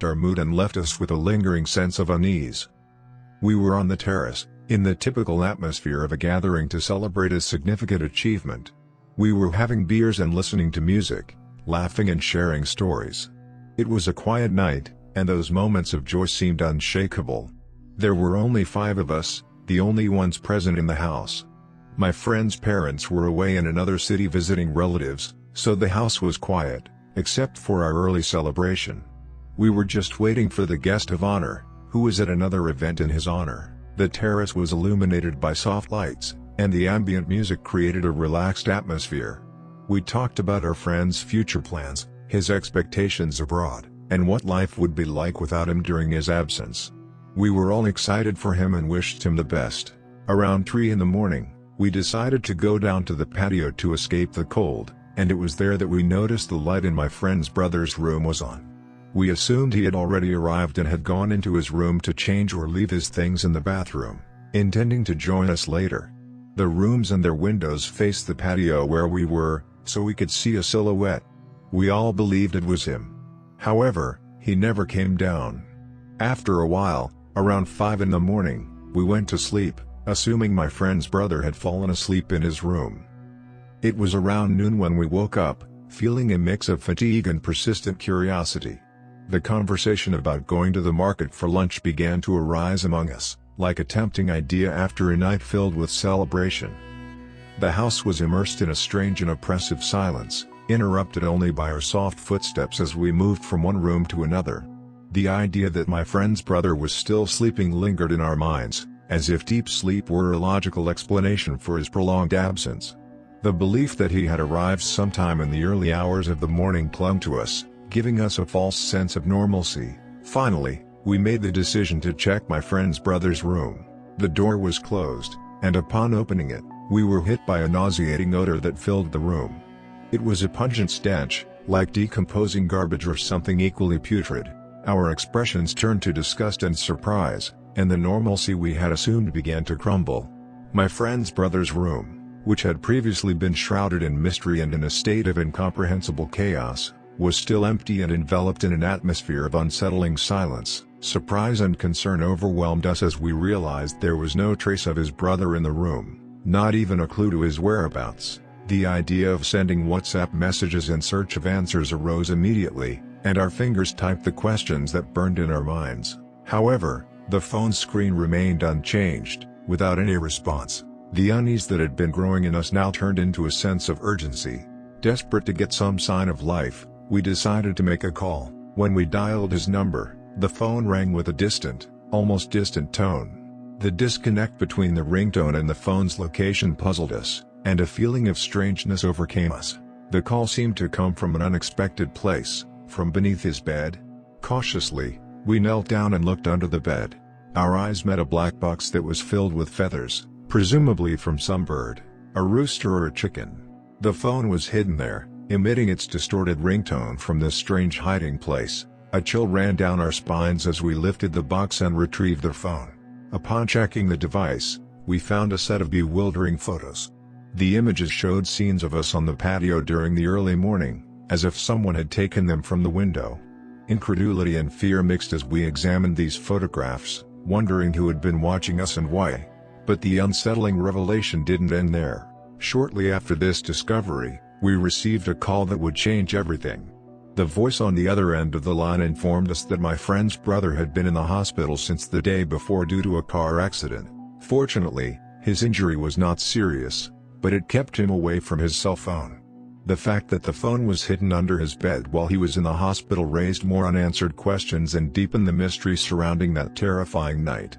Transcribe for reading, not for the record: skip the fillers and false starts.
affect our mood and left us with a lingering sense of unease. We were on the terrace, in the typical atmosphere of a gathering to celebrate a significant achievement. We were having beers and listening to music, laughing and sharing stories. It was a quiet night, and those moments of joy seemed unshakable. There were only 5 of us, the only ones present in the house. My friend's parents were away in another city visiting relatives, so the house was quiet, except for our early celebration. We were just waiting for the guest of honor, who was at another event in his honor. The terrace was illuminated by soft lights, and the ambient music created a relaxed atmosphere. We talked about our friend's future plans, his expectations abroad, and what life would be like without him during his absence. We were all excited for him and wished him the best. Around 3 in the morning, we decided to go down to the patio to escape the cold, and it was there that we noticed the light in my friend's brother's room was on. We assumed he had already arrived and had gone into his room to change or leave his things in the bathroom, intending to join us later. The rooms and their windows faced the patio where we were, so we could see a silhouette. We all believed it was him. However, he never came down. After a while, around 5 in the morning, we went to sleep, assuming my friend's brother had fallen asleep in his room. It was around noon when we woke up, feeling a mix of fatigue and persistent curiosity. The conversation about going to the market for lunch began to arise among us, like a tempting idea after a night filled with celebration. The house was immersed in a strange and oppressive silence, interrupted only by our soft footsteps as we moved from one room to another. The idea that my friend's brother was still sleeping lingered in our minds, as if deep sleep were a logical explanation for his prolonged absence. The belief that he had arrived sometime in the early hours of the morning clung to us, giving us a false sense of normalcy. Finally, we made the decision to check my friend's brother's room. The door was closed, and upon opening it, we were hit by a nauseating odor that filled the room. It was a pungent stench, like decomposing garbage or something equally putrid. Our expressions turned to disgust and surprise, and the normalcy we had assumed began to crumble. My friend's brother's room, which had previously been shrouded in mystery and in a state of incomprehensible chaos, was still empty and enveloped in an atmosphere of unsettling silence. Surprise and concern overwhelmed us as we realized there was no trace of his brother in the room, not even a clue to his whereabouts. The idea of sending WhatsApp messages in search of answers arose immediately, and our fingers typed the questions that burned in our minds. However, the phone screen remained unchanged, without any response. The unease that had been growing in us now turned into a sense of urgency. Desperate to get some sign of life, we decided to make a call. When we dialed his number, the phone rang with a distant, almost distant tone. The disconnect between the ringtone and the phone's location puzzled us, and a feeling of strangeness overcame us. The call seemed to come from an unexpected place, from beneath his bed. Cautiously, we knelt down and looked under the bed. Our eyes met a black box that was filled with feathers, presumably from some bird, a rooster or a chicken. The phone was hidden there, emitting its distorted ringtone from this strange hiding place. A chill ran down our spines as we lifted the box and retrieved the phone. Upon checking the device, we found a set of bewildering photos. The images showed scenes of us on the patio during the early morning, as if someone had taken them from the window. Incredulity and fear mixed as we examined these photographs, wondering who had been watching us and why. But the unsettling revelation didn't end there. Shortly after this discovery, we received a call that would change everything. The voice on the other end of the line informed us that my friend's brother had been in the hospital since the day before due to a car accident. Fortunately, his injury was not serious, but it kept him away from his cell phone. The fact that the phone was hidden under his bed while he was in the hospital raised more unanswered questions and deepened the mystery surrounding that terrifying night.